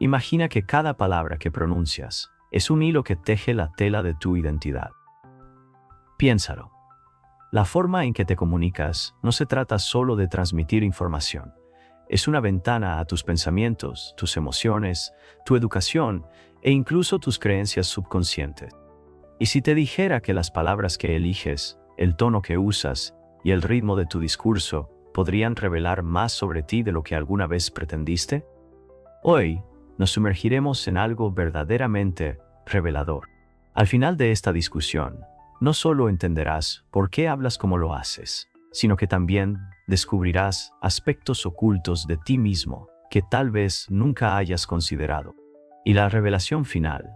Imagina que cada palabra que pronuncias es un hilo que teje la tela de tu identidad. Piénsalo. La forma en que te comunicas no se trata solo de transmitir información. Es una ventana a tus pensamientos, tus emociones, tu educación e incluso tus creencias subconscientes. Y si te dijera que las palabras que eliges, el tono que usas y el ritmo de tu discurso podrían revelar más sobre ti de lo que alguna vez pretendiste? Hoy nos sumergiremos en algo verdaderamente revelador. Al final de esta discusión, no solo entenderás por qué hablas como lo haces, sino que también descubrirás aspectos ocultos de ti mismo que tal vez nunca hayas considerado. Y la revelación final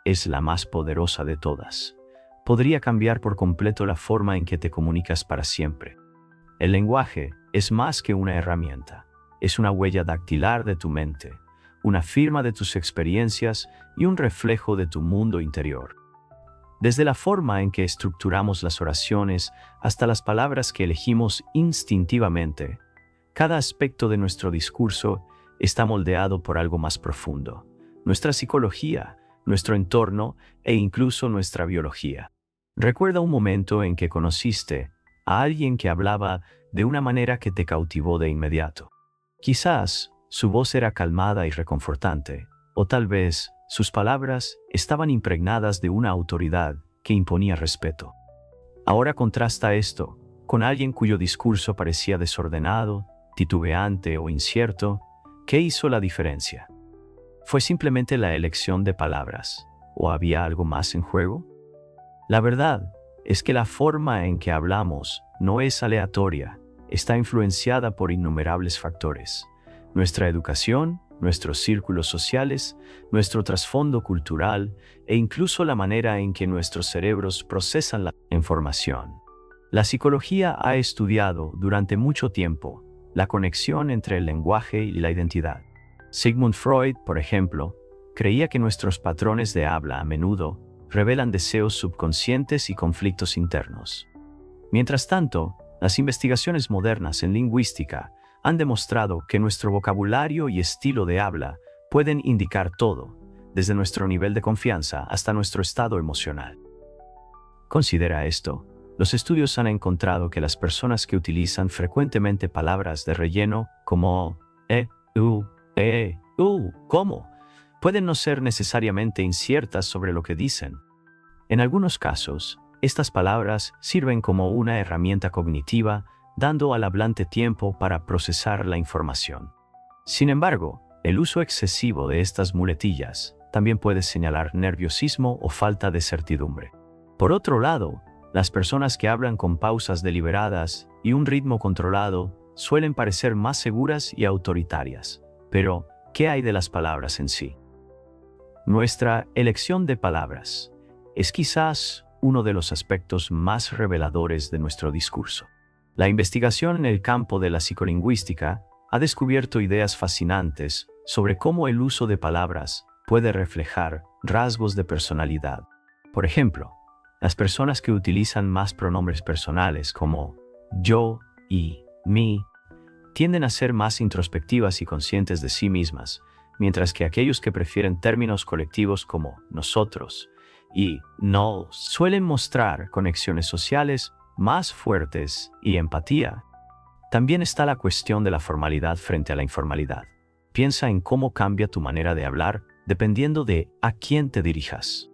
es la más poderosa de todas. Podría cambiar por completo la forma en que te comunicas para siempre. El lenguaje es más que una herramienta. Es una huella dactilar de tu mente, una firma de tus experiencias y un reflejo de tu mundo interior. Desde la forma en que estructuramos las oraciones hasta las palabras que elegimos instintivamente, cada aspecto de nuestro discurso está moldeado por algo más profundo: nuestra psicología, nuestro entorno e incluso nuestra biología. Recuerda un momento en que conociste a alguien que hablaba de una manera que te cautivó de inmediato. Quizás su voz era calmada y reconfortante, o tal vez sus palabras estaban impregnadas de una autoridad que imponía respeto. Ahora contrasta esto con alguien cuyo discurso parecía desordenado, titubeante o incierto. ¿Qué hizo la diferencia? ¿Fue simplemente la elección de palabras, o había algo más en juego? La verdad es que la forma en que hablamos no es aleatoria, está influenciada por innumerables factores: nuestra educación, nuestros círculos sociales, nuestro trasfondo cultural e incluso la manera en que nuestros cerebros procesan la información. La psicología ha estudiado durante mucho tiempo la conexión entre el lenguaje y la identidad. Sigmund Freud, por ejemplo, creía que nuestros patrones de habla a menudo revelan deseos subconscientes y conflictos internos. Mientras tanto, las investigaciones modernas en lingüística han demostrado que nuestro vocabulario y estilo de habla pueden indicar todo, desde nuestro nivel de confianza hasta nuestro estado emocional. Considera esto: los estudios han encontrado que las personas que utilizan frecuentemente palabras de relleno como como, pueden no ser necesariamente inciertas sobre lo que dicen. En algunos casos, estas palabras sirven como una herramienta cognitiva, dando al hablante tiempo para procesar la información. Sin embargo, el uso excesivo de estas muletillas también puede señalar nerviosismo o falta de certidumbre. Por otro lado, las personas que hablan con pausas deliberadas y un ritmo controlado suelen parecer más seguras y autoritarias. Pero, ¿qué hay de las palabras en sí? Nuestra elección de palabras es quizás uno de los aspectos más reveladores de nuestro discurso. La investigación en el campo de la psicolingüística ha descubierto ideas fascinantes sobre cómo el uso de palabras puede reflejar rasgos de personalidad. Por ejemplo, las personas que utilizan más pronombres personales como yo y mi tienden a ser más introspectivas y conscientes de sí mismas, mientras que aquellos que prefieren términos colectivos como nosotros y nos suelen mostrar conexiones sociales más fuertes y empatía. También está la cuestión de la formalidad frente a la informalidad. Piensa en cómo cambia tu manera de hablar dependiendo de a quién te dirijas.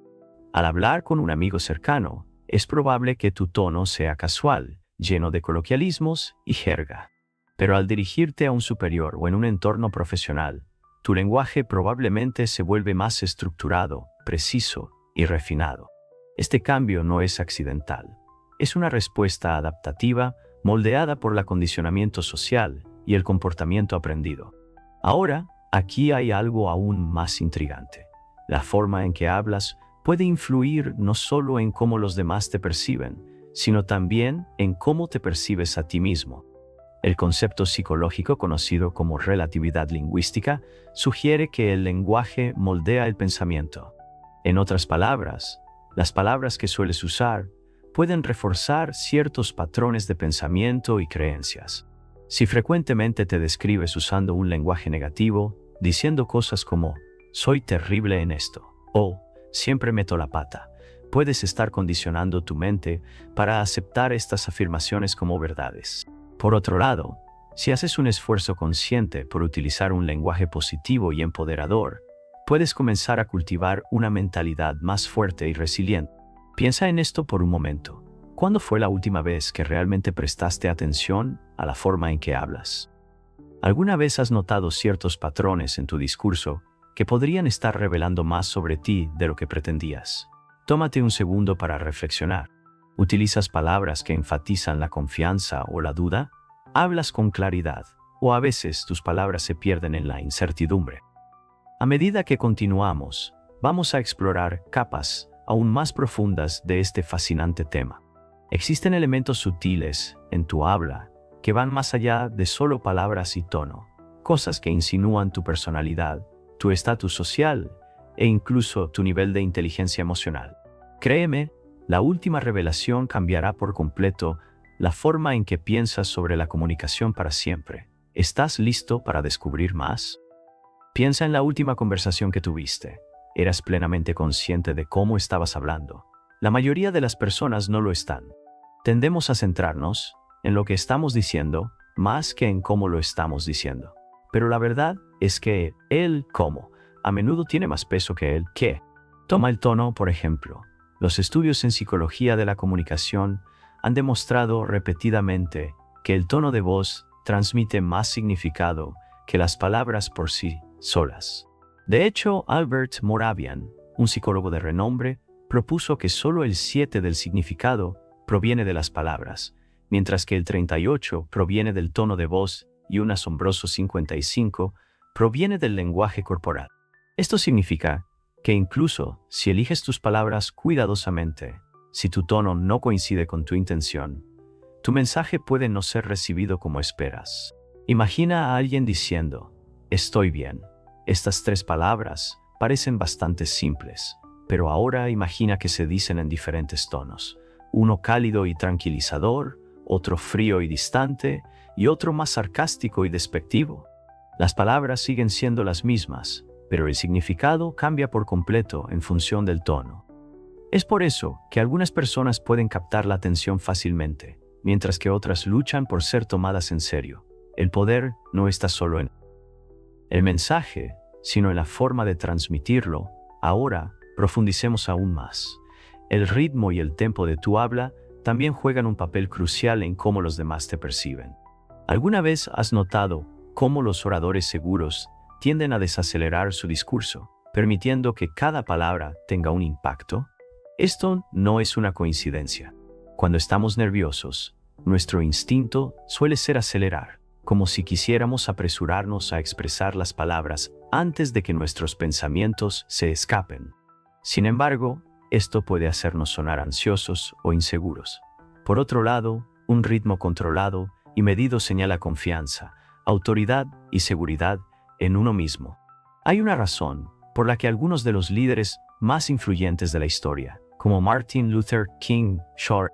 Al hablar con un amigo cercano, es probable que tu tono sea casual, lleno de coloquialismos y jerga. Pero al dirigirte a un superior o en un entorno profesional, tu lenguaje probablemente se vuelve más estructurado, preciso y refinado. Este cambio no es accidental. Es una respuesta adaptativa moldeada por el acondicionamiento social y el comportamiento aprendido. Ahora, aquí hay algo aún más intrigante. La forma en que hablas puede influir no solo en cómo los demás te perciben, sino también en cómo te percibes a ti mismo. El concepto psicológico conocido como relatividad lingüística sugiere que el lenguaje moldea el pensamiento. En otras palabras, las palabras que sueles usar pueden reforzar ciertos patrones de pensamiento y creencias. Si frecuentemente te describes usando un lenguaje negativo, diciendo cosas como soy terrible en esto, o siempre meto la pata. Puedes estar condicionando tu mente para aceptar estas afirmaciones como verdades. Por otro lado, si haces un esfuerzo consciente por utilizar un lenguaje positivo y empoderador, puedes comenzar a cultivar una mentalidad más fuerte y resiliente. Piensa en esto por un momento. ¿Cuándo fue la última vez que realmente prestaste atención a la forma en que hablas? ¿Alguna vez has notado ciertos patrones en tu discurso que podrían estar revelando más sobre ti de lo que pretendías? Tómate un segundo para reflexionar. ¿Utilizas palabras que enfatizan la confianza o la duda? ¿Hablas con claridad? ¿O a veces tus palabras se pierden en la incertidumbre? A medida que continuamos, vamos a explorar capas aún más profundas de este fascinante tema. Existen elementos sutiles en tu habla que van más allá de solo palabras y tono, cosas que insinúan tu personalidad, tu estatus social e incluso tu nivel de inteligencia emocional. Créeme, la última revelación cambiará por completo la forma en que piensas sobre la comunicación para siempre. ¿Estás listo para descubrir más? Piensa en la última conversación que tuviste. ¿Eras plenamente consciente de cómo estabas hablando? La mayoría de las personas no lo están. Tendemos a centrarnos en lo que estamos diciendo más que en cómo lo estamos diciendo. Pero la verdad es que el cómo a menudo tiene más peso que el qué. Toma el tono, por ejemplo. Los estudios en psicología de la comunicación han demostrado repetidamente que el tono de voz transmite más significado que las palabras por sí solas. De hecho, Albert Moravian, un psicólogo de renombre, propuso que solo el 7 del significado proviene de las palabras, mientras que el 38 proviene del tono de voz y un asombroso 55 proviene del lenguaje corporal. Esto significa que incluso si eliges tus palabras cuidadosamente, si tu tono no coincide con tu intención, tu mensaje puede no ser recibido como esperas. Imagina a alguien diciendo, estoy bien. Estas 3 palabras parecen bastante simples, pero ahora imagina que se dicen en diferentes tonos. Uno cálido y tranquilizador, otro frío y distante, y otro más sarcástico y despectivo. Las palabras siguen siendo las mismas, pero el significado cambia por completo en función del tono. Es por eso que algunas personas pueden captar la atención fácilmente, mientras que otras luchan por ser tomadas en serio. El poder no está solo en el mensaje, sino en la forma de transmitirlo. Ahora, profundicemos aún más. El ritmo y el tempo de tu habla también juegan un papel crucial en cómo los demás te perciben. ¿Alguna vez has notado cómo los oradores seguros tienden a desacelerar su discurso, permitiendo que cada palabra tenga un impacto? Esto no es una coincidencia. Cuando estamos nerviosos, nuestro instinto suele ser acelerar, como si quisiéramos apresurarnos a expresar las palabras antes de que nuestros pensamientos se escapen. Sin embargo, esto puede hacernos sonar ansiosos o inseguros. Por otro lado, un ritmo controlado y medido señala confianza, autoridad y seguridad en uno mismo. Hay una razón por la que algunos de los líderes más influyentes de la historia, como Martin Luther King Jr.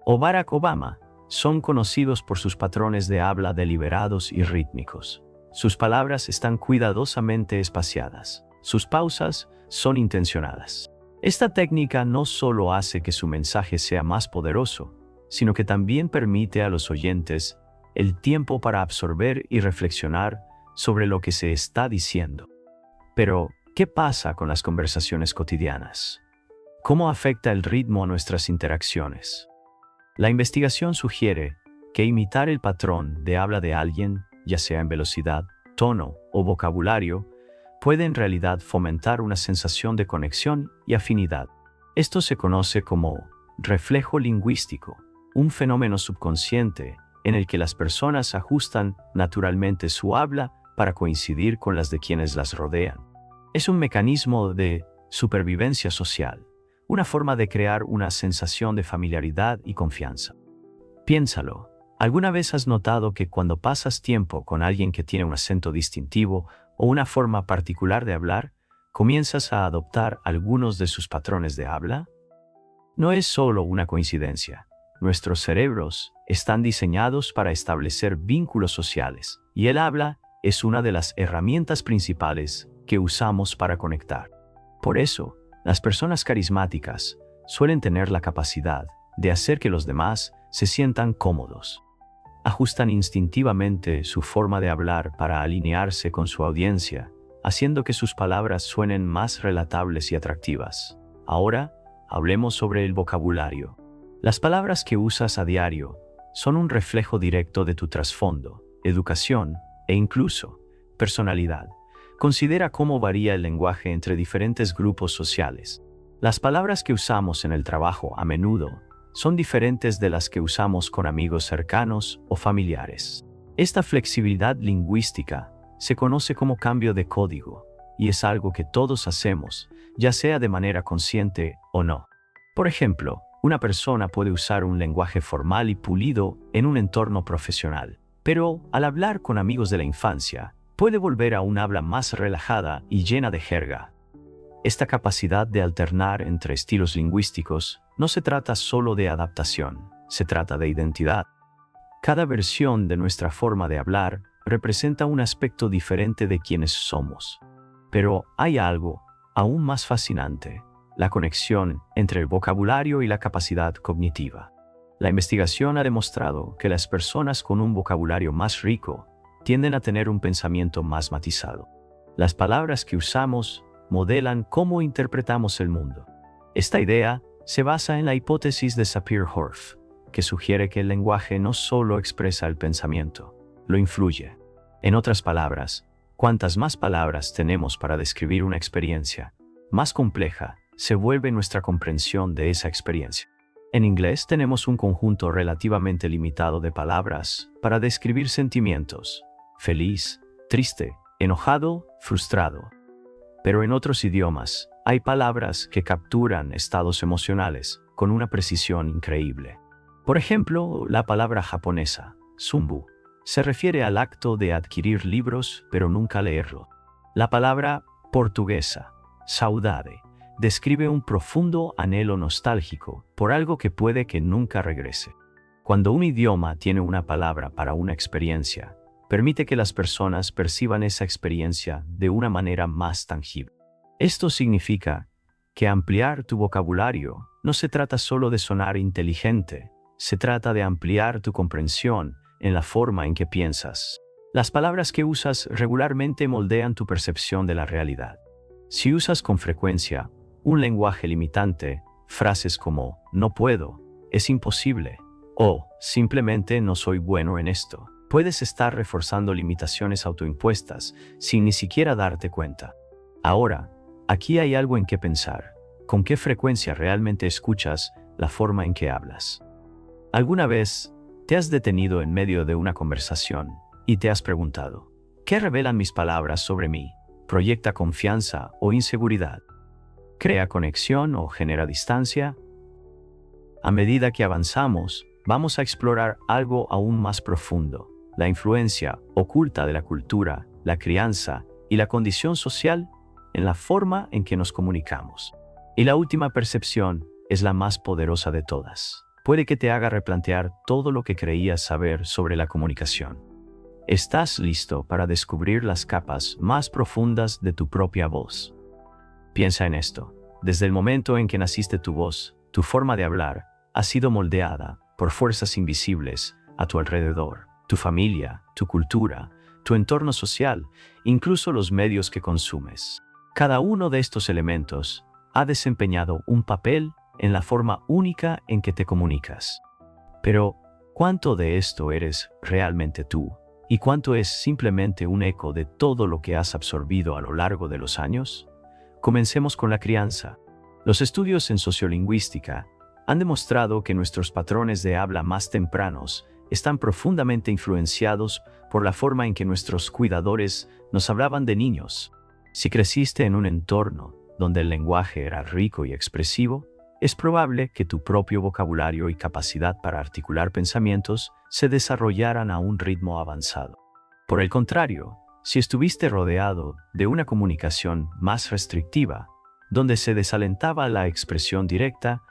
o Barack Obama, son conocidos por sus patrones de habla deliberados y rítmicos. Sus palabras están cuidadosamente espaciadas. Sus pausas son intencionadas. Esta técnica no solo hace que su mensaje sea más poderoso, sino que también permite a los oyentes el tiempo para absorber y reflexionar sobre lo que se está diciendo. Pero, ¿qué pasa con las conversaciones cotidianas? ¿Cómo afecta el ritmo a nuestras interacciones? La investigación sugiere que imitar el patrón de habla de alguien, ya sea en velocidad, tono o vocabulario, puede en realidad fomentar una sensación de conexión y afinidad. Esto se conoce como reflejo lingüístico, un fenómeno subconsciente en el que las personas ajustan naturalmente su habla para coincidir con las de quienes las rodean. Es un mecanismo de supervivencia social, una forma de crear una sensación de familiaridad y confianza. Piénsalo. ¿Alguna vez has notado que cuando pasas tiempo con alguien que tiene un acento distintivo o una forma particular de hablar, comienzas a adoptar algunos de sus patrones de habla? No es solo una coincidencia. Nuestros cerebros están diseñados para establecer vínculos sociales, y el habla es una de las herramientas principales que usamos para conectar. Por eso, las personas carismáticas suelen tener la capacidad de hacer que los demás se sientan cómodos. Ajustan instintivamente su forma de hablar para alinearse con su audiencia, haciendo que sus palabras suenen más relatables y atractivas. Ahora, hablemos sobre el vocabulario. Las palabras que usas a diario son un reflejo directo de tu trasfondo, educación e incluso personalidad. Considera cómo varía el lenguaje entre diferentes grupos sociales. Las palabras que usamos en el trabajo a menudo son diferentes de las que usamos con amigos cercanos o familiares. Esta flexibilidad lingüística se conoce como cambio de código y es algo que todos hacemos, ya sea de manera consciente o no. Por ejemplo, una persona puede usar un lenguaje formal y pulido en un entorno profesional, pero al hablar con amigos de la infancia, puede volver a un habla más relajada y llena de jerga. Esta capacidad de alternar entre estilos lingüísticos no se trata solo de adaptación, se trata de identidad. Cada versión de nuestra forma de hablar representa un aspecto diferente de quienes somos. Pero hay algo aún más fascinante: la conexión entre el vocabulario y la capacidad cognitiva. La investigación ha demostrado que las personas con un vocabulario más rico tienden a tener un pensamiento más matizado. Las palabras que usamos modelan cómo interpretamos el mundo. Esta idea se basa en la hipótesis de Sapir-Whorf, que sugiere que el lenguaje no solo expresa el pensamiento, lo influye. En otras palabras, cuantas más palabras tenemos para describir una experiencia, más compleja se vuelve nuestra comprensión de esa experiencia. En inglés tenemos un conjunto relativamente limitado de palabras para describir sentimientos: feliz, triste, enojado, frustrado. Pero en otros idiomas hay palabras que capturan estados emocionales con una precisión increíble. Por ejemplo, la palabra japonesa, sunbu, se refiere al acto de adquirir libros pero nunca leerlos. La palabra portuguesa, saudade, describe un profundo anhelo nostálgico por algo que puede que nunca regrese. Cuando un idioma tiene una palabra para una experiencia, permite que las personas perciban esa experiencia de una manera más tangible. Esto significa que ampliar tu vocabulario no se trata solo de sonar inteligente, se trata de ampliar tu comprensión en la forma en que piensas. Las palabras que usas regularmente moldean tu percepción de la realidad. Si usas con frecuencia un lenguaje limitante, frases como "no puedo", "es imposible" o "simplemente no soy bueno en esto", puedes estar reforzando limitaciones autoimpuestas sin ni siquiera darte cuenta. Ahora, aquí hay algo en que pensar. ¿Con qué frecuencia realmente escuchas la forma en que hablas? ¿Alguna vez te has detenido en medio de una conversación y te has preguntado: ¿qué revelan mis palabras sobre mí? ¿Proyecta confianza o inseguridad? ¿Crea conexión o genera distancia? A medida que avanzamos, vamos a explorar algo aún más profundo: la influencia oculta de la cultura, la crianza y la condición social en la forma en que nos comunicamos. Y la última percepción es la más poderosa de todas. Puede que te haga replantear todo lo que creías saber sobre la comunicación. ¿Estás listo para descubrir las capas más profundas de tu propia voz? Piensa en esto. Desde el momento en que naciste, tu voz, tu forma de hablar, ha sido moldeada por fuerzas invisibles a tu alrededor. Tu familia, tu cultura, tu entorno social, incluso los medios que consumes. Cada uno de estos elementos ha desempeñado un papel en la forma única en que te comunicas. Pero, ¿cuánto de esto eres realmente tú? ¿Y cuánto es simplemente un eco de todo lo que has absorbido a lo largo de los años? Comencemos con la crianza. Los estudios en sociolingüística han demostrado que nuestros patrones de habla más tempranos están profundamente influenciados por la forma en que nuestros cuidadores nos hablaban de niños. Si creciste en un entorno donde el lenguaje era rico y expresivo, es probable que tu propio vocabulario y capacidad para articular pensamientos se desarrollaran a un ritmo avanzado. Por el contrario, si estuviste rodeado de una comunicación más restrictiva, donde se desalentaba la expresión directa,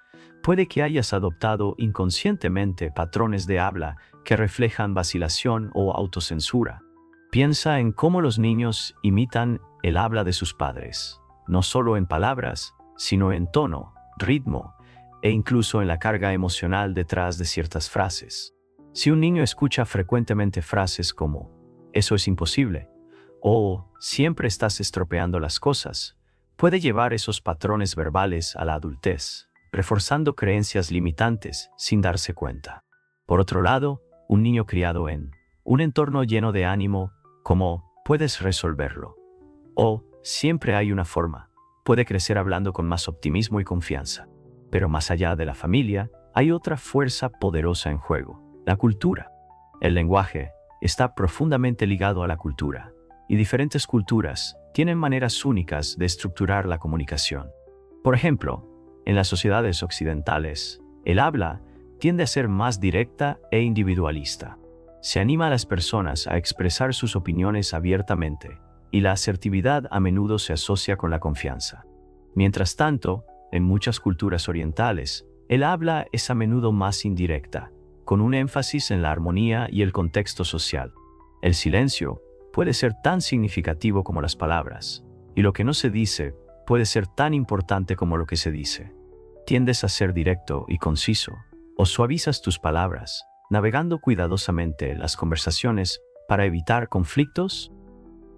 puede que hayas adoptado inconscientemente patrones de habla que reflejan vacilación o autocensura. Piensa en cómo los niños imitan el habla de sus padres, no solo en palabras, sino en tono, ritmo e incluso en la carga emocional detrás de ciertas frases. Si un niño escucha frecuentemente frases como «eso es imposible» o «siempre estás estropeando las cosas», puede llevar esos patrones verbales a la adultez, reforzando creencias limitantes sin darse cuenta. Por otro lado, un niño criado en un entorno lleno de ánimo, como «puedes resolverlo» o «siempre hay una forma», puede crecer hablando con más optimismo y confianza. Pero más allá de la familia, hay otra fuerza poderosa en juego: la cultura. El lenguaje está profundamente ligado a la cultura, y diferentes culturas tienen maneras únicas de estructurar la comunicación. Por ejemplo, en las sociedades occidentales, el habla tiende a ser más directa e individualista. Se anima a las personas a expresar sus opiniones abiertamente, y la asertividad a menudo se asocia con la confianza. Mientras tanto, en muchas culturas orientales, el habla es a menudo más indirecta, con un énfasis en la armonía y el contexto social. El silencio puede ser tan significativo como las palabras, y lo que no se dice puede ser tan importante como lo que se dice. ¿Tiendes a ser directo y conciso, o suavizas tus palabras, navegando cuidadosamente las conversaciones para evitar conflictos?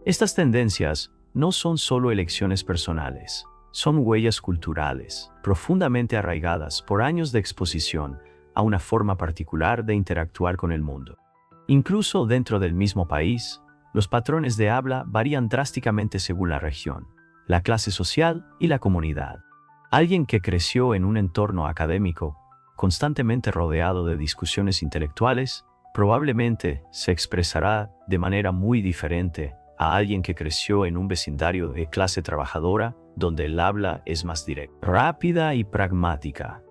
Estas tendencias no son solo elecciones personales, son huellas culturales, profundamente arraigadas por años de exposición a una forma particular de interactuar con el mundo. Incluso dentro del mismo país, los patrones de habla varían drásticamente según la región, la clase social y la comunidad. Alguien que creció en un entorno académico, constantemente rodeado de discusiones intelectuales, probablemente se expresará de manera muy diferente a alguien que creció en un vecindario de clase trabajadora, donde el habla es más directa, rápida y pragmática.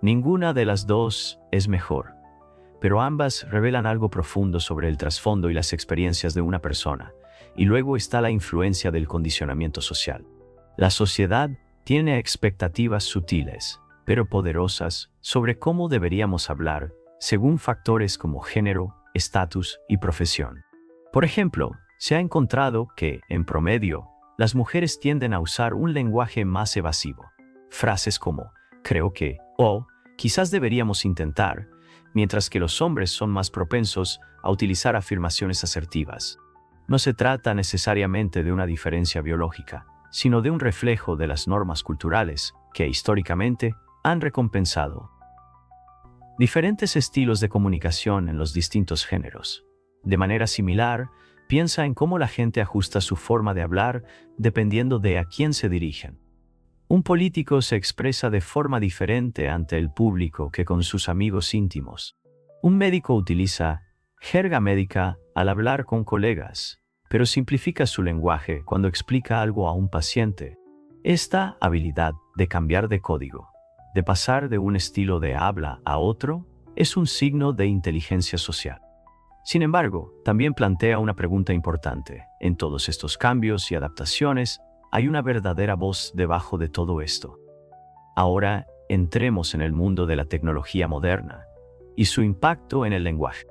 Ninguna de las dos es mejor, pero ambas revelan algo profundo sobre el trasfondo y las experiencias de una persona, y luego está la influencia del condicionamiento social. La sociedad tiene expectativas sutiles, pero poderosas, sobre cómo deberíamos hablar, según factores como género, estatus y profesión. Por ejemplo, se ha encontrado que, en promedio, las mujeres tienden a usar un lenguaje más evasivo. Frases como «creo que» o «quizás deberíamos intentar», mientras que los hombres son más propensos a utilizar afirmaciones asertivas. No se trata necesariamente de una diferencia biológica, sino de un reflejo de las normas culturales que, históricamente, han recompensado diferentes estilos de comunicación en los distintos géneros. De manera similar, piensa en cómo la gente ajusta su forma de hablar dependiendo de a quién se dirigen. Un político se expresa de forma diferente ante el público que con sus amigos íntimos. Un médico utiliza jerga médica al hablar con colegas, pero simplifica su lenguaje cuando explica algo a un paciente. Esta habilidad de cambiar de código, de pasar de un estilo de habla a otro, es un signo de inteligencia social. Sin embargo, también plantea una pregunta importante. En todos estos cambios y adaptaciones, hay una verdadera voz debajo de todo esto. Ahora, entremos en el mundo de la tecnología moderna y su impacto en el lenguaje.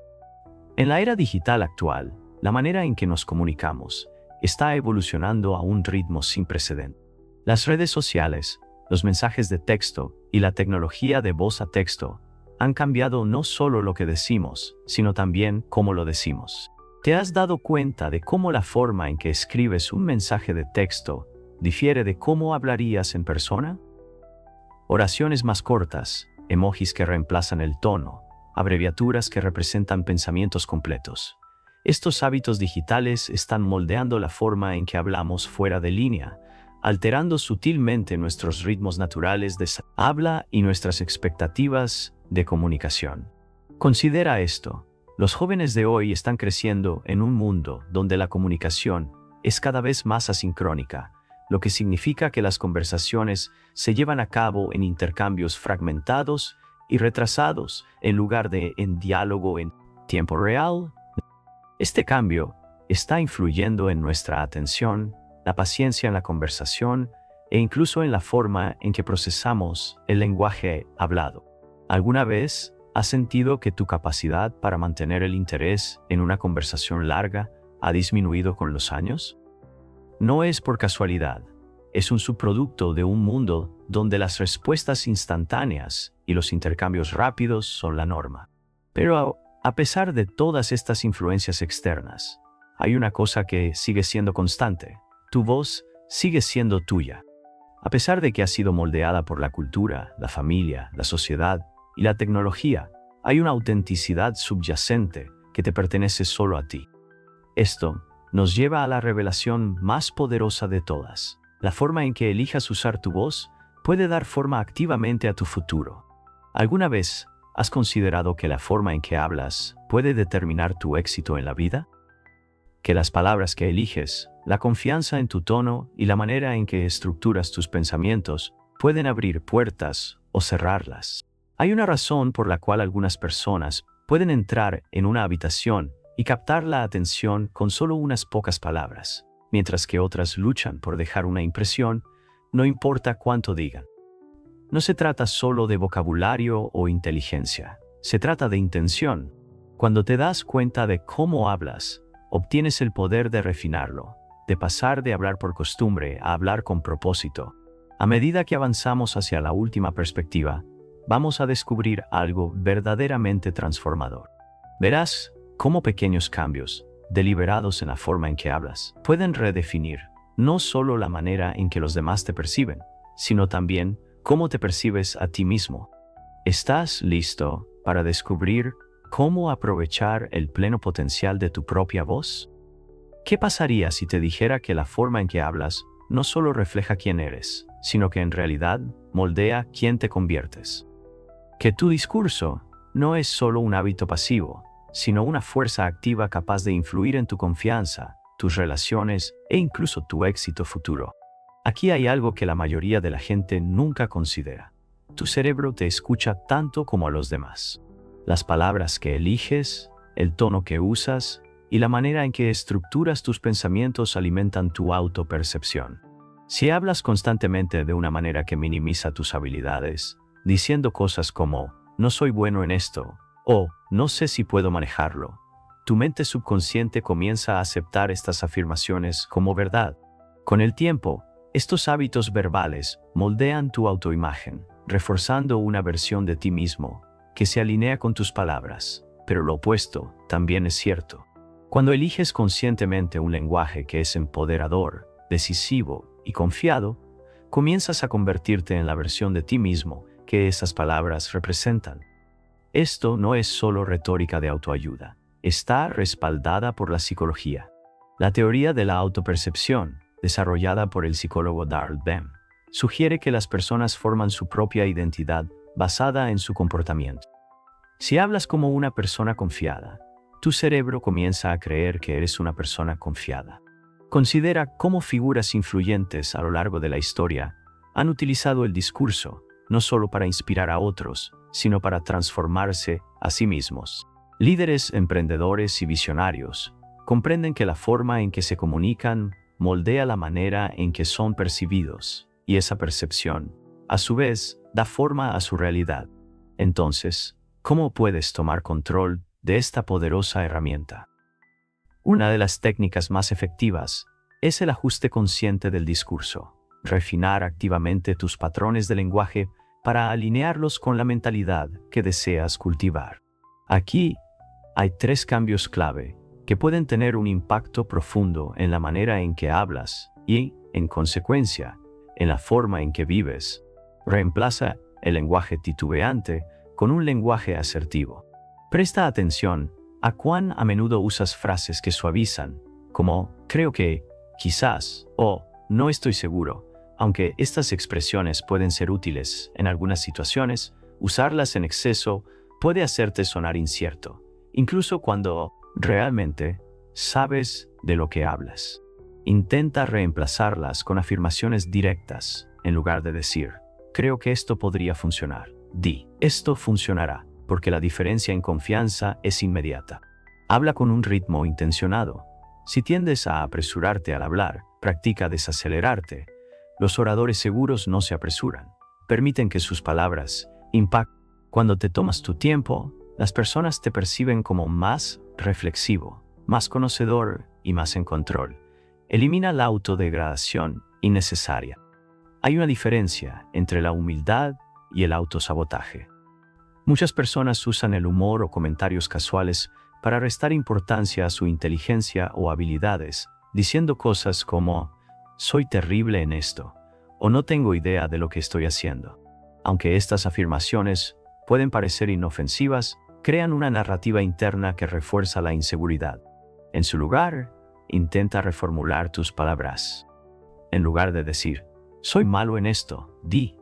En la era digital actual, la manera en que nos comunicamos está evolucionando a un ritmo sin precedentes. Las redes sociales, los mensajes de texto y la tecnología de voz a texto han cambiado no solo lo que decimos, sino también cómo lo decimos. ¿Te has dado cuenta de cómo la forma en que escribes un mensaje de texto difiere de cómo hablarías en persona? Oraciones más cortas, emojis que reemplazan el tono, abreviaturas que representan pensamientos completos. Estos hábitos digitales están moldeando la forma en que hablamos fuera de línea, alterando sutilmente nuestros ritmos naturales de habla y nuestras expectativas de comunicación. Considera esto: los jóvenes de hoy están creciendo en un mundo donde la comunicación es cada vez más asincrónica, lo que significa que las conversaciones se llevan a cabo en intercambios fragmentados y retrasados en lugar de en diálogo en tiempo real. Este cambio está influyendo en nuestra atención, la paciencia en la conversación e incluso en la forma en que procesamos el lenguaje hablado. ¿Alguna vez has sentido que tu capacidad para mantener el interés en una conversación larga ha disminuido con los años? no es por casualidad. Es un subproducto de un mundo donde las respuestas instantáneas y los intercambios rápidos son la norma. Pero a pesar de todas estas influencias externas, hay una cosa que sigue siendo constante. Tu voz sigue siendo tuya. A pesar de que ha sido moldeada por la cultura, la familia, la sociedad y la tecnología, hay una autenticidad subyacente que te pertenece solo a ti. Esto nos lleva a la revelación más poderosa de todas. La forma en que elijas usar tu voz puede dar forma activamente a tu futuro. ¿Alguna vez has considerado que la forma en que hablas puede determinar tu éxito en la vida? Que las palabras que eliges, la confianza en tu tono y la manera en que estructuras tus pensamientos pueden abrir puertas o cerrarlas. Hay una razón por la cual algunas personas pueden entrar en una habitación y captar la atención con solo unas pocas palabras, mientras que otras luchan por dejar una impresión, no importa cuánto digan. No se trata solo de vocabulario o inteligencia, se trata de intención. Cuando te das cuenta de cómo hablas, obtienes el poder de refinarlo, de pasar de hablar por costumbre a hablar con propósito. A medida que avanzamos hacia la última perspectiva, vamos a descubrir algo verdaderamente transformador. Verás cómo pequeños cambios, deliberados en la forma en que hablas, pueden redefinir no solo la manera en que los demás te perciben, sino también cómo te percibes a ti mismo. ¿Estás listo para descubrir cómo aprovechar el pleno potencial de tu propia voz? ¿Qué pasaría si te dijera que la forma en que hablas no solo refleja quién eres, sino que en realidad moldea quién te conviertes? Que tu discurso no es solo un hábito pasivo, sino una fuerza activa capaz de influir en tu confianza, tus relaciones e incluso tu éxito futuro. Aquí hay algo que la mayoría de la gente nunca considera. Tu cerebro te escucha tanto como a los demás. Las palabras que eliges, el tono que usas y la manera en que estructuras tus pensamientos alimentan tu autopercepción. Si hablas constantemente de una manera que minimiza tus habilidades, diciendo cosas como «no soy bueno en esto» o «no sé si puedo manejarlo», tu mente subconsciente comienza a aceptar estas afirmaciones como verdad. Con el tiempo, estos hábitos verbales moldean tu autoimagen, reforzando una versión de ti mismo que se alinea con tus palabras, pero lo opuesto también es cierto. Cuando eliges conscientemente un lenguaje que es empoderador, decisivo y confiado, comienzas a convertirte en la versión de ti mismo que esas palabras representan. Esto no es solo retórica de autoayuda, está respaldada por la psicología. La teoría de la autopercepción, desarrollada por el psicólogo Darrell Bem, sugiere que las personas forman su propia identidad basada en su comportamiento. Si hablas como una persona confiada, tu cerebro comienza a creer que eres una persona confiada. Considera cómo figuras influyentes a lo largo de la historia han utilizado el discurso no solo para inspirar a otros, sino para transformarse a sí mismos. Líderes, emprendedores y visionarios comprenden que la forma en que se comunican moldea la manera en que son percibidos, y esa percepción, a su vez, da forma a su realidad. Entonces, ¿cómo puedes tomar control de esta poderosa herramienta? Una de las técnicas más efectivas es el ajuste consciente del discurso. Refinar activamente tus patrones de lenguaje para alinearlos con la mentalidad que deseas cultivar. Aquí hay 3 cambios clave que pueden tener un impacto profundo en la manera en que hablas y, en consecuencia, en la forma en que vives. Reemplaza el lenguaje titubeante con un lenguaje asertivo. Presta atención a cuán a menudo usas frases que suavizan, como creo que, quizás o no estoy seguro. Aunque estas expresiones pueden ser útiles en algunas situaciones, usarlas en exceso puede hacerte sonar incierto, incluso cuando realmente sabes de lo que hablas. Intenta reemplazarlas con afirmaciones directas, en lugar de decir, creo que esto podría funcionar. Di, esto funcionará, porque la diferencia en confianza es inmediata. Habla con un ritmo intencionado. Si tiendes a apresurarte al hablar, practica desacelerarte. Los oradores seguros no se apresuran, permiten que sus palabras impacten. Cuando te tomas tu tiempo, las personas te perciben como más reflexivo, más conocedor y más en control. Elimina la autodegradación innecesaria. Hay una diferencia entre la humildad y el autosabotaje. Muchas personas usan el humor o comentarios casuales para restar importancia a su inteligencia o habilidades, diciendo cosas como «soy terrible en esto» o «no tengo idea de lo que estoy haciendo». Aunque estas afirmaciones pueden parecer inofensivas, crean una narrativa interna que refuerza la inseguridad. En su lugar, intenta reformular tus palabras. En lugar de decir «soy malo en esto», di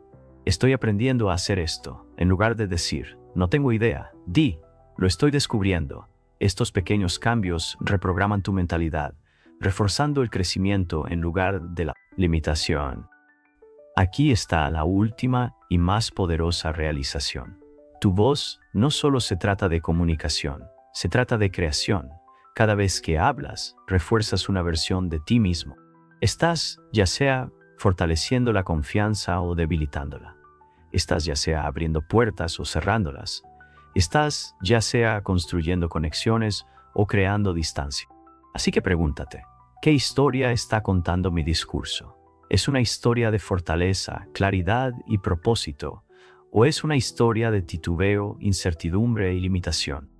«estoy aprendiendo a hacer esto». En lugar de decir «no tengo idea», di «lo estoy descubriendo». Estos pequeños cambios reprograman tu mentalidad, reforzando el crecimiento en lugar de la limitación. Aquí está la última y más poderosa realización. Tu voz no solo se trata de comunicación, se trata de creación. Cada vez que hablas, refuerzas una versión de ti mismo. Estás, ya sea, fortaleciendo la confianza o debilitándola. Estás, ya sea, abriendo puertas o cerrándolas. Estás, ya sea, construyendo conexiones o creando distancia. Así que pregúntate, ¿qué historia está contando mi discurso? ¿Es una historia de fortaleza, claridad y propósito? ¿O es una historia de titubeo, incertidumbre y limitación?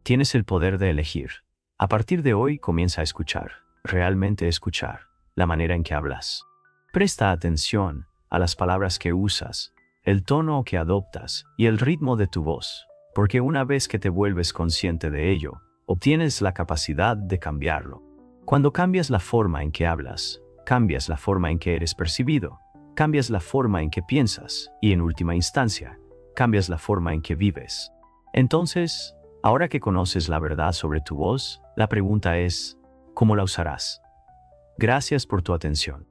Tienes el poder de elegir. A partir de hoy comienza a escuchar, realmente escuchar, la manera en que hablas. Presta atención a las palabras que usas, el tono que adoptas y el ritmo de tu voz, porque una vez que te vuelves consciente de ello, obtienes la capacidad de cambiarlo. Cuando cambias la forma en que hablas, cambias la forma en que eres percibido, cambias la forma en que piensas y, en última instancia, cambias la forma en que vives. Entonces, ahora que conoces la verdad sobre tu voz, la pregunta es, ¿cómo la usarás? Gracias por tu atención.